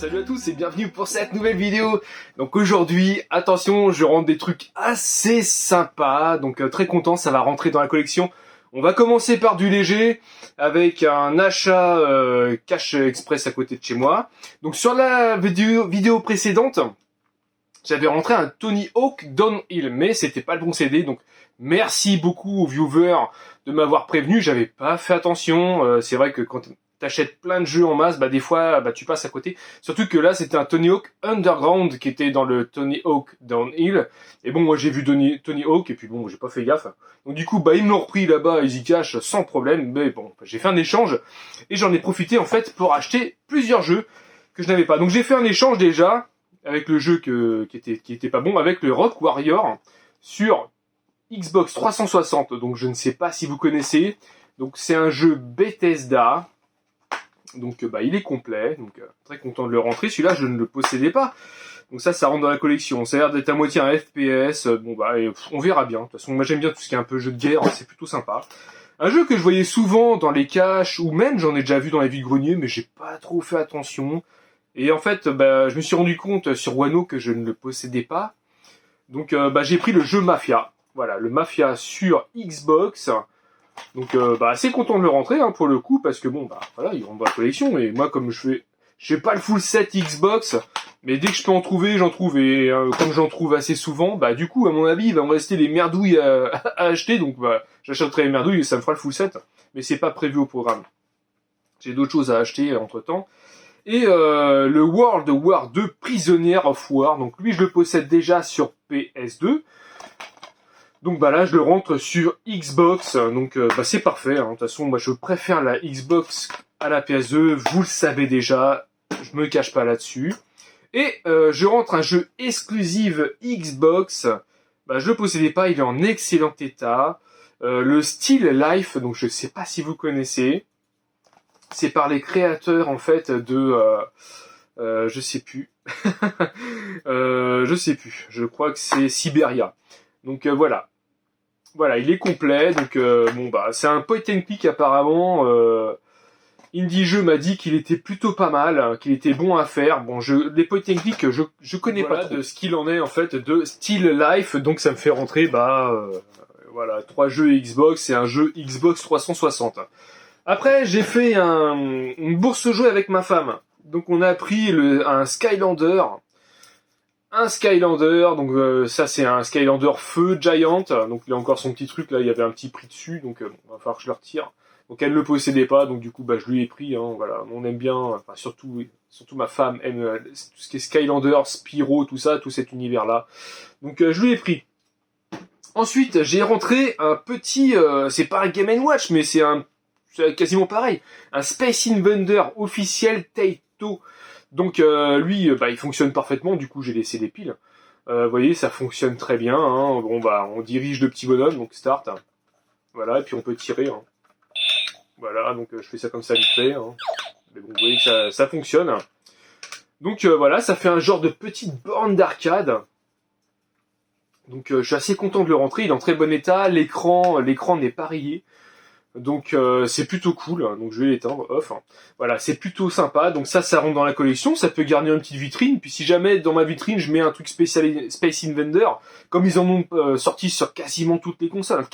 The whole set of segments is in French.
salut à tous et bienvenue pour cette nouvelle vidéo. Donc aujourd'hui, attention, je rentre des trucs assez sympas, donc très content, ça va rentrer dans la collection. On va commencer par du léger, avec un achat Cash Express à côté de chez moi. Donc sur la vidéo précédente, j'avais rentré un Tony Hawk Downhill, mais c'était pas le bon CD, donc merci beaucoup aux viewers de m'avoir prévenu, j'avais pas fait attention. C'est vrai que quand t'achètes plein de jeux en masse, des fois tu passes à côté. Surtout que là c'était un Tony Hawk Underground qui était dans le Tony Hawk Downhill. Et bon, moi j'ai vu Tony Hawk et puis bon, j'ai pas fait gaffe. Donc du coup ils me l'ont repris là-bas Easy Cash sans problème. Mais bon, j'ai fait un échange et j'en ai profité en fait pour acheter plusieurs jeux que je n'avais pas. Donc j'ai fait un échange déjà avec le jeu qui était pas bon, avec le Rock Warrior sur Xbox 360. Donc je ne sais pas si vous connaissez. Donc c'est un jeu Bethesda. Donc il est complet, donc très content de le rentrer. Celui-là, je ne le possédais pas. Donc ça rentre dans la collection. Ça a l'air d'être à moitié un FPS. On verra bien. De toute façon, moi j'aime bien tout ce qui est un peu jeu de guerre, c'est plutôt sympa. Un jeu que je voyais souvent dans les caches, ou même j'en ai déjà vu dans les vide-greniers, mais j'ai pas trop fait attention. Et en fait, je me suis rendu compte sur Wano que je ne le possédais pas. Donc j'ai pris le jeu Mafia. Voilà, le Mafia sur Xbox. Donc assez content de le rentrer pour le coup, parce que voilà, il rentre dans la collection. Et moi, comme je fais pas le full set Xbox, mais dès que je peux en trouver, j'en trouve. Et comme j'en trouve assez souvent, du coup à mon avis il va me rester les merdouilles à acheter. Donc j'achèterai les merdouilles et ça me fera le full set. Mais c'est pas prévu au programme. J'ai d'autres choses à acheter entre temps. Et le World War 2 Prisoner of War, donc lui je le possède déjà sur PS2. Donc là je le rentre sur Xbox, donc c'est parfait. De toute façon moi je préfère la Xbox à la PS2, vous le savez déjà, je me cache pas là-dessus. Et je rentre un jeu exclusif Xbox, je le possédais pas, il est en excellent état. Le Still Life, donc je sais pas si vous connaissez. C'est par les créateurs en fait de je sais plus. Je crois que c'est Siberia. Donc voilà, il est complet. Donc c'est un point and click apparemment. Indie Jeux m'a dit qu'il était plutôt pas mal, qu'il était bon à faire. Bon, les point and click je connais pas trop de ce qu'il en est en fait de Still Life. Donc ça me fait rentrer 3 jeux Xbox et un jeu Xbox 360. Après, j'ai fait une bourse aux jouets avec ma femme. Donc on a pris un Skylander. Un Skylander, donc ça c'est un Skylander Feu Giant. Donc il a encore son petit truc, là il y avait un petit prix dessus, donc va falloir que je le retire. Donc elle ne le possédait pas, donc du coup je lui ai pris. Voilà, on aime bien, surtout ma femme aime tout ce qui est Skylander, Spyro, tout ça, tout cet univers-là. Donc je lui ai pris. Ensuite, j'ai rentré un petit, c'est pas un Game & Watch, mais c'est quasiment pareil, un Space Invader officiel Taito. Donc lui, il fonctionne parfaitement. Du coup, j'ai laissé les piles. Vous voyez, ça fonctionne très bien. On dirige le petit bonhomme, donc start. Voilà, et puis on peut tirer. Voilà, donc je fais ça comme ça vite fait. Mais bon, vous voyez que ça fonctionne. Donc voilà, ça fait un genre de petite borne d'arcade. Donc je suis assez content de le rentrer. Il est en très bon état. L'écran n'est pas rayé. Donc c'est plutôt cool, donc je vais l'éteindre, off. Voilà, c'est plutôt sympa, donc ça rentre dans la collection, ça peut garnir une petite vitrine, puis si jamais dans ma vitrine je mets un truc spécial Space Invader, comme ils en ont sorti sur quasiment toutes les consoles,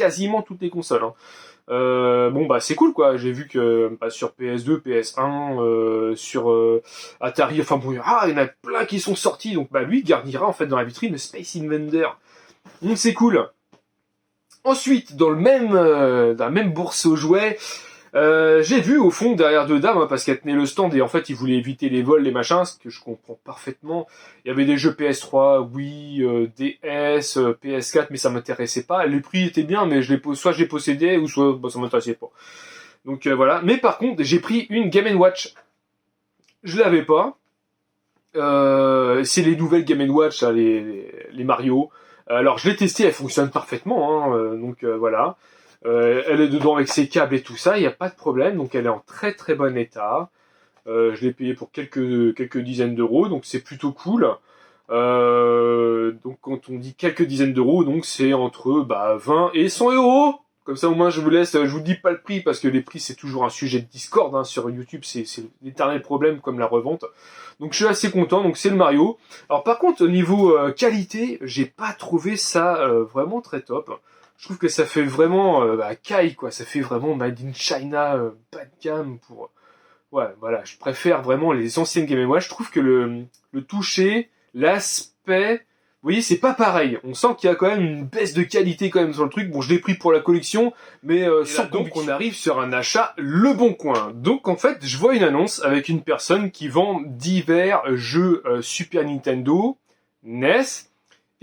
c'est cool quoi, j'ai vu que sur PS2, PS1, sur Atari, il y en a plein qui sont sortis, donc lui garnira en fait dans la vitrine le Space Invader, donc c'est cool. Ensuite, dans la même bourse aux jouets, j'ai vu au fond derrière deux dames, parce qu'elles tenaient le stand et en fait ils voulaient éviter les vols, les machins, ce que je comprends parfaitement. Il y avait des jeux PS3, Wii, DS, PS4, mais ça m'intéressait pas. Les prix étaient bien, mais soit je les possédais ou soit ça m'intéressait pas. Donc voilà. Mais par contre, j'ai pris une Game & Watch. Je l'avais pas. C'est les nouvelles Game & Watch, là, les Mario. Alors je l'ai testé, elle fonctionne parfaitement, voilà. Elle est dedans avec ses câbles et tout ça, il n'y a pas de problème, donc elle est en très très bon état. Je l'ai payé pour quelques dizaines d'euros, donc c'est plutôt cool. Donc quand on dit quelques dizaines d'euros, donc c'est entre 20 et 100 euros. Comme ça, au moins, je vous laisse, je vous dis pas le prix, parce que les prix, c'est toujours un sujet de discorde, hein, sur YouTube, c'est l'éternel problème, comme la revente. Donc, je suis assez content, donc c'est le Mario. Alors, par contre, au niveau qualité, j'ai pas trouvé ça vraiment très top. Je trouve que ça fait vraiment caille, quoi, ça fait vraiment Made in China, bas de gamme, pour... Ouais, voilà, je préfère vraiment les anciennes Game & Watch. Je trouve que le toucher, l'aspect... Vous voyez, c'est pas pareil. On sent qu'il y a quand même une baisse de qualité quand même sur le truc. Bon, je l'ai pris pour la collection, mais sans donc on arrive sur un achat Le Bon Coin. Donc en fait, je vois une annonce avec une personne qui vend divers jeux Super Nintendo, NES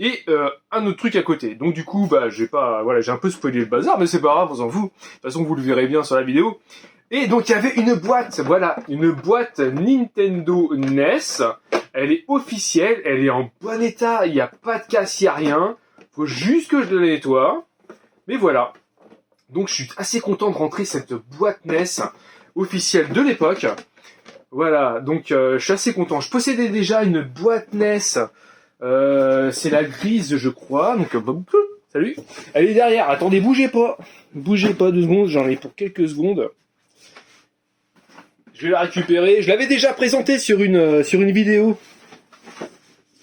et un autre truc à côté. Donc du coup, bah j'ai un peu spoilé le bazar, mais c'est pas grave, on s'en fout. De toute façon, vous le verrez bien sur la vidéo. Et donc il y avait une boîte, voilà, une boîte Nintendo NES. Elle est officielle, elle est en bon état, il n'y a pas de casse, il n'y a rien. Faut juste que je la nettoie. Mais voilà. Donc je suis assez content de rentrer cette boîte NES officielle de l'époque. Voilà, donc je suis assez content. Je possédais déjà une boîte NES. C'est la grise, je crois. Donc salut. Elle est derrière. Attendez, bougez pas. Bougez pas 2 secondes, j'en ai pour quelques secondes. Je vais la récupérer. Je l'avais déjà présenté sur une vidéo.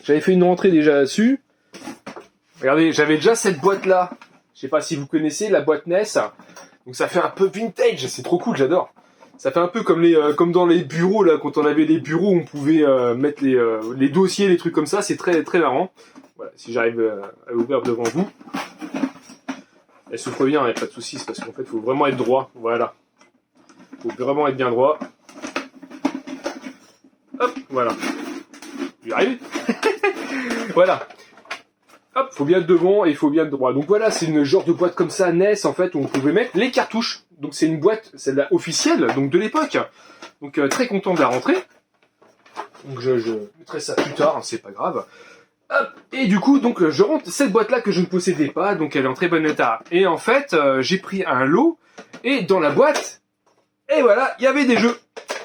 J'avais fait une rentrée déjà là-dessus. Regardez, j'avais déjà cette boîte-là. Je sais pas si vous connaissez la boîte NES. Donc ça fait un peu vintage. C'est trop cool, j'adore. Ça fait un peu comme dans les bureaux, là, quand on avait les bureaux, on pouvait mettre les dossiers, les trucs comme ça. C'est très, très marrant. Voilà, si j'arrive à l'ouvrir devant vous. Elle souffre bien, il n'y a pas de soucis. C'est parce qu'en fait, il faut vraiment être droit. Voilà. Il faut vraiment être bien droit. Hop, voilà. J'y arrive. Voilà. Hop, faut bien être devant et il faut bien être droit. Donc voilà, c'est une genre de boîte comme ça, NES, en fait, où on pouvait mettre les cartouches. Donc c'est une boîte, celle-là, officielle, donc de l'époque. Donc très content de la rentrée. Donc je mettrai ça plus tard, hein, c'est pas grave. Hop, et du coup, donc je rentre cette boîte-là que je ne possédais pas, donc elle est en très bon état. Et en fait, j'ai pris un lot, et dans la boîte, et voilà, il y avait des jeux.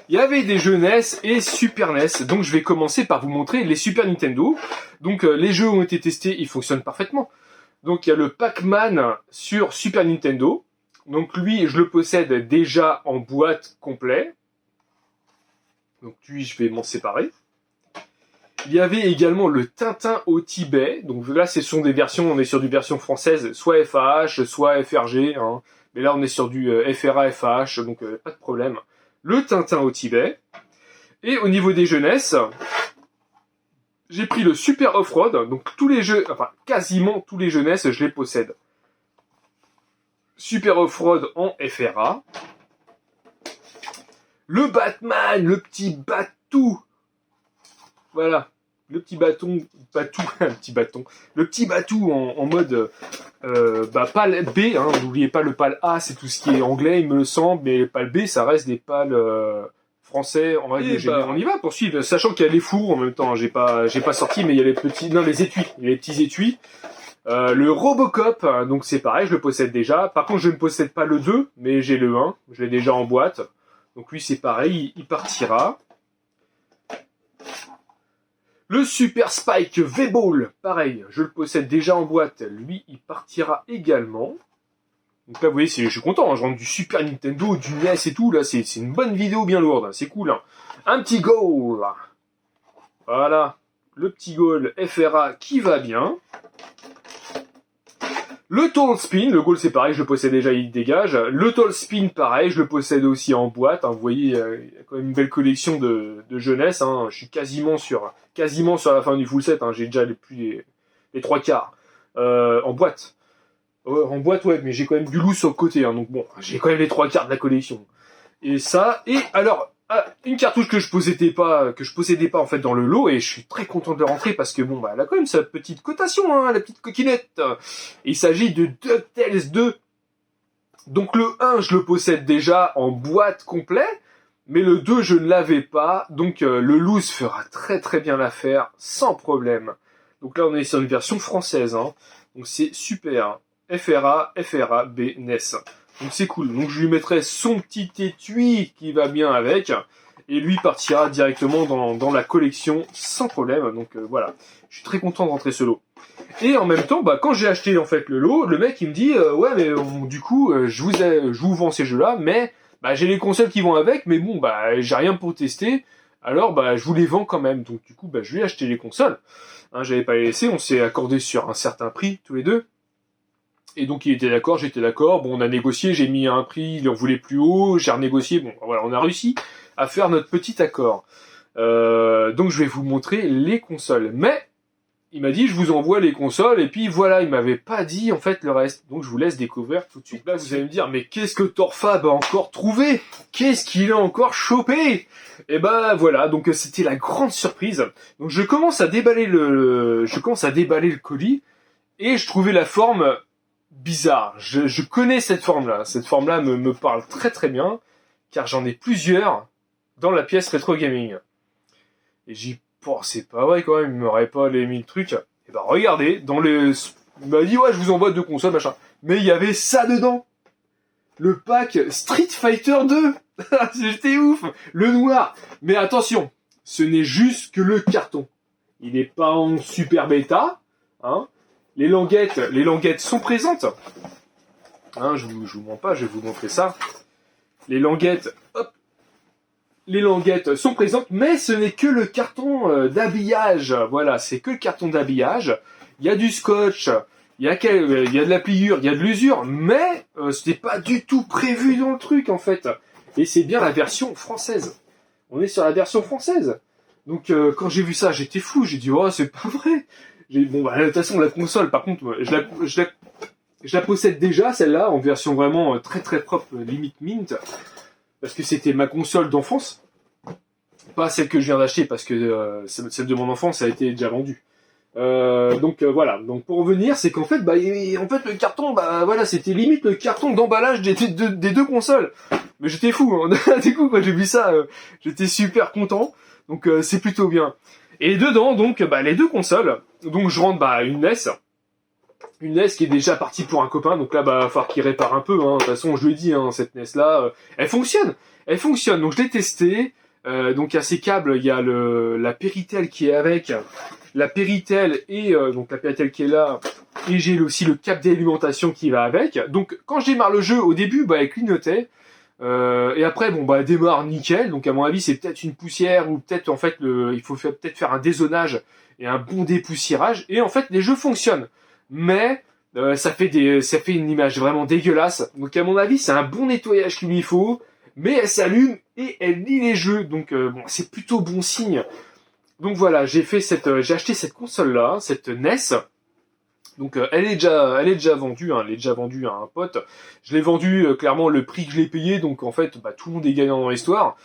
Il y avait des jeux NES et Super NES, donc je vais commencer par vous montrer les Super Nintendo. Donc les jeux ont été testés, ils fonctionnent parfaitement. Donc il y a le Pac-Man sur Super Nintendo. Donc lui, je le possède déjà en boîte complet. Donc lui, je vais m'en séparer. Il y avait également le Tintin au Tibet. Donc là, ce sont des versions, on est sur des versions françaises, soit FAH, soit FRG. Hein. Mais là, on est sur du FRA, FAH, donc pas de problème. Le Tintin au Tibet. Et au niveau des jeunesses, j'ai pris le Super Off-Road. Donc tous les jeux, enfin quasiment tous les jeunesses, je les possède. Super Off-Road en FRA. Le Batman, le petit Batou. Voilà. Le petit bâton, Batou, un petit bâton. Le petit Batou en mode PAL B, hein, n'oubliez pas le PAL A, c'est tout ce qui est anglais, il me semble, mais PAL B, ça reste des PAL français en règle générale. On y va, poursuivre, sachant qu'il y a les fours en même temps, j'ai pas sorti, mais il y a les petits, non, les étuis, il y a les petits étuis. Le Robocop, donc c'est pareil, je le possède déjà. Par contre, je ne possède pas le 2, mais j'ai le 1, je l'ai déjà en boîte. Donc lui, c'est pareil, il partira. Le Super Spike V-Ball, pareil, je le possède déjà en boîte. Lui, il partira également. Donc là, vous voyez, je suis content, hein, je rentre du Super Nintendo, du NES et tout. Là, c'est une bonne vidéo bien lourde, hein, c'est cool. Hein. Un petit goal. Voilà, le petit goal FRA qui va bien. Le Tall Spin, le goal c'est pareil, je le possède déjà, il dégage. Le Tall Spin, pareil, je le possède aussi en boîte. Hein, vous voyez, il y a quand même une belle collection de jeunesse. Hein, je suis quasiment sur la fin du full set. Hein, j'ai déjà les 3 quarts en boîte. En boîte, ouais, mais j'ai quand même du loose sur le côté. Hein, donc bon, j'ai quand même les 3 quarts de la collection. Et ça, et alors... une cartouche que je possédais pas en fait dans le lot, et je suis très content de le rentrer parce que bon bah elle a quand même sa petite cotation, hein, la petite coquinette. Il s'agit de DuckTales 2. Donc le 1 je le possède déjà en boîte complet, mais le 2 je ne l'avais pas, donc le loose fera très très bien l'affaire sans problème. Donc là on est sur une version française, hein. Donc c'est super. FRA, B, NES. Donc c'est cool. Donc je lui mettrai son petit étui qui va bien avec. Et lui partira directement dans la collection sans problème. Donc voilà. Je suis très content de rentrer ce lot. Et en même temps, bah, quand j'ai acheté en fait le lot, le mec il me dit ouais mais du coup je vous vends ces jeux-là, mais bah, j'ai les consoles qui vont avec, mais bon bah j'ai rien pour tester, alors bah je vous les vends quand même. Donc du coup bah je lui ai acheté les consoles. Hein, j'avais pas les laissé, on s'est accordé sur un certain prix tous les deux. Et donc il était d'accord, j'étais d'accord. Bon, on a négocié, j'ai mis un prix, il en voulait plus haut, j'ai renégocié. Bon, voilà, on a réussi à faire notre petit accord. Donc je vais vous montrer les consoles. Mais il m'a dit, je vous envoie les consoles, et puis voilà, il m'avait pas dit en fait le reste. Donc je vous laisse découvrir tout de suite. Là, vous allez me dire, mais qu'est-ce que Torfab a encore trouvé? Qu'est-ce qu'il a encore chopé? Et ben voilà, donc c'était la grande surprise. Donc je commence à déballer le colis, et je trouvais la forme bizarre. Je connais cette forme-là. Cette forme-là me parle très très bien, car j'en ai plusieurs dans la pièce rétro gaming. Et j'y pensais pas vrai quand même, il m'aurait pas mis le truc. Et bah regardez, il m'a dit ouais je vous envoie 2 consoles, machin. Mais il y avait ça dedans. Le pack Street Fighter 2. C'était ouf. Le noir. Mais attention, ce n'est juste que le carton. Il n'est pas en super bêta. Hein. Les languettes sont présentes. Hein, je vous mens pas, je vais vous montrer ça. Les languettes sont présentes, mais ce n'est que le carton d'habillage. Voilà, c'est que le carton d'habillage. Il y a du scotch, il y a de la pliure, il y a de l'usure, mais ce n'est pas du tout prévu dans le truc en fait. Et c'est bien la version française. On est sur la version française. Donc quand j'ai vu ça, j'étais fou. J'ai dit oh c'est pas vrai. Bon bah de toute façon la console, par contre, je la possède déjà celle-là en version vraiment très très propre, limite mint. Parce que c'était ma console d'enfance, pas celle que je viens d'acheter, parce que celle de mon enfance a été déjà vendue. Donc voilà. Donc pour revenir, c'est qu'en fait, le carton, bah voilà, c'était limite le carton d'emballage des 2 consoles. Mais j'étais fou. Hein. Du coup, quand j'ai vu ça, j'étais super content. Donc c'est plutôt bien. Et dedans, donc, les 2 consoles. Donc je rentre une NES. Une NES qui est déjà partie pour un copain, donc là, va falloir qu'il répare un peu. Hein. De toute façon, je lui ai dit, hein, cette NES-là, elle fonctionne. Elle fonctionne. Donc je l'ai testée. Donc il y a ces câbles, il y a la Péritel qui est avec, la Péritel et donc la Péritel qui est là, et j'ai aussi le câble d'alimentation qui va avec. Donc quand je démarre le jeu, au début, elle clignotait. Et après, elle démarre nickel. Donc à mon avis, c'est peut-être une poussière ou peut-être en fait, il faut peut-être faire un dézonage et un bon dépoussiérage. Et en fait, les jeux fonctionnent. Mais ça fait une image vraiment dégueulasse. Donc à mon avis, c'est un bon nettoyage qu'il lui faut. Mais elle s'allume et elle lit les jeux. Donc c'est plutôt bon signe. Donc voilà, j'ai acheté cette console-là, cette NES. Donc elle est déjà vendue, hein, elle est déjà vendue à un pote. Je l'ai vendue clairement le prix que je l'ai payé. Donc en fait, tout le monde est gagnant dans l'histoire.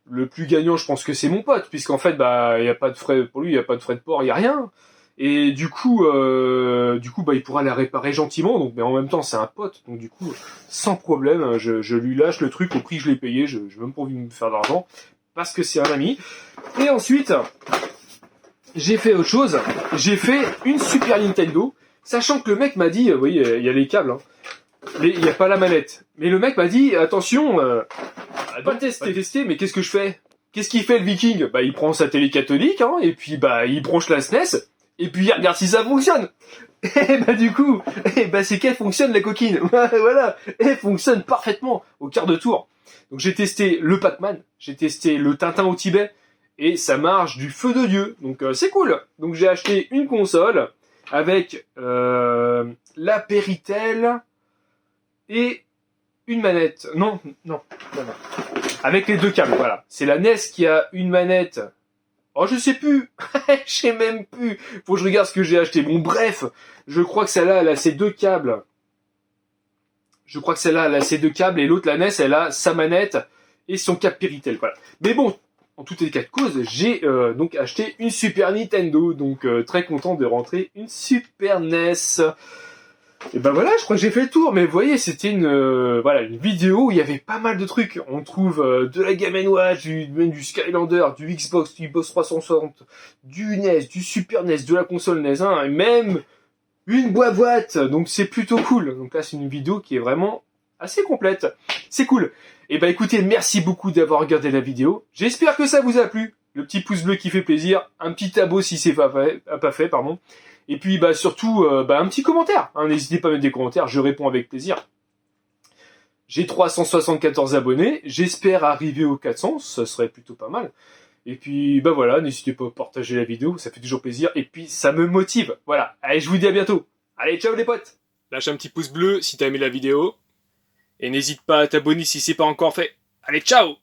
Le plus gagnant, je pense que c'est mon pote, puisqu'en fait, il y a pas de frais pour lui, il y a pas de frais de port, il y a rien. Et du coup, il pourra la réparer gentiment. Donc, mais en même temps, c'est un pote, donc du coup, sans problème, je lui lâche le truc au prix que je l'ai payé. Je n'ai même pas envie de me faire d'argent parce que c'est un ami. Et ensuite, j'ai fait autre chose. J'ai fait une Super Nintendo, sachant que le mec m'a dit, vous voyez, il y a les câbles, hein, mais il n'y a pas la manette. Mais le mec m'a dit, attention, pas tester, mais qu'est-ce que je fais? Qu'est-ce qu'il fait le Viking? Il prend sa télé catholique, hein, et puis il branche la SNES. Et puis il regarde si ça fonctionne. Et du coup, c'est qu'elle fonctionne la coquine. Voilà, elle fonctionne parfaitement au quart de tour. Donc j'ai testé le Pac-Man, j'ai testé le Tintin au Tibet, et ça marche du feu de Dieu. Donc c'est cool. Donc j'ai acheté une console avec la Péritel et une manette. Non. Avec les 2 câbles, voilà. C'est la NES qui a une manette. Oh, je sais plus. Je sais même plus. Faut que je regarde ce que j'ai acheté. Bon, bref. Je crois que celle-là, elle a ses 2 câbles. Et l'autre, la NES, elle a sa manette et son câble Péritel, voilà. Mais bon, en tout état de cause, j'ai donc acheté une Super Nintendo. Donc, très content de rentrer une Super NES. Et voilà, je crois que j'ai fait le tour, mais vous voyez, c'était une vidéo où il y avait pas mal de trucs. On trouve de la Game & Watch, du Skylander, du Xbox 360, du NES, du Super NES, de la console NES 1, et même une boîte. Donc c'est plutôt cool. Donc là, c'est une vidéo qui est vraiment assez complète. C'est cool. Et bah écoutez, merci beaucoup d'avoir regardé la vidéo. J'espère que ça vous a plu. Le petit pouce bleu qui fait plaisir, un petit abo si c'est pas fait, pardon. Et puis bah surtout un petit commentaire. Hein, n'hésitez pas à mettre des commentaires, je réponds avec plaisir. J'ai 374 abonnés, j'espère arriver aux 400, ça serait plutôt pas mal. Et puis bah voilà, n'hésitez pas à partager la vidéo, ça fait toujours plaisir. Et puis ça me motive. Voilà, allez, je vous dis à bientôt. Allez, ciao les potes. Lâche un petit pouce bleu si t'as aimé la vidéo. Et n'hésite pas à t'abonner si c'est pas encore fait. Allez, ciao!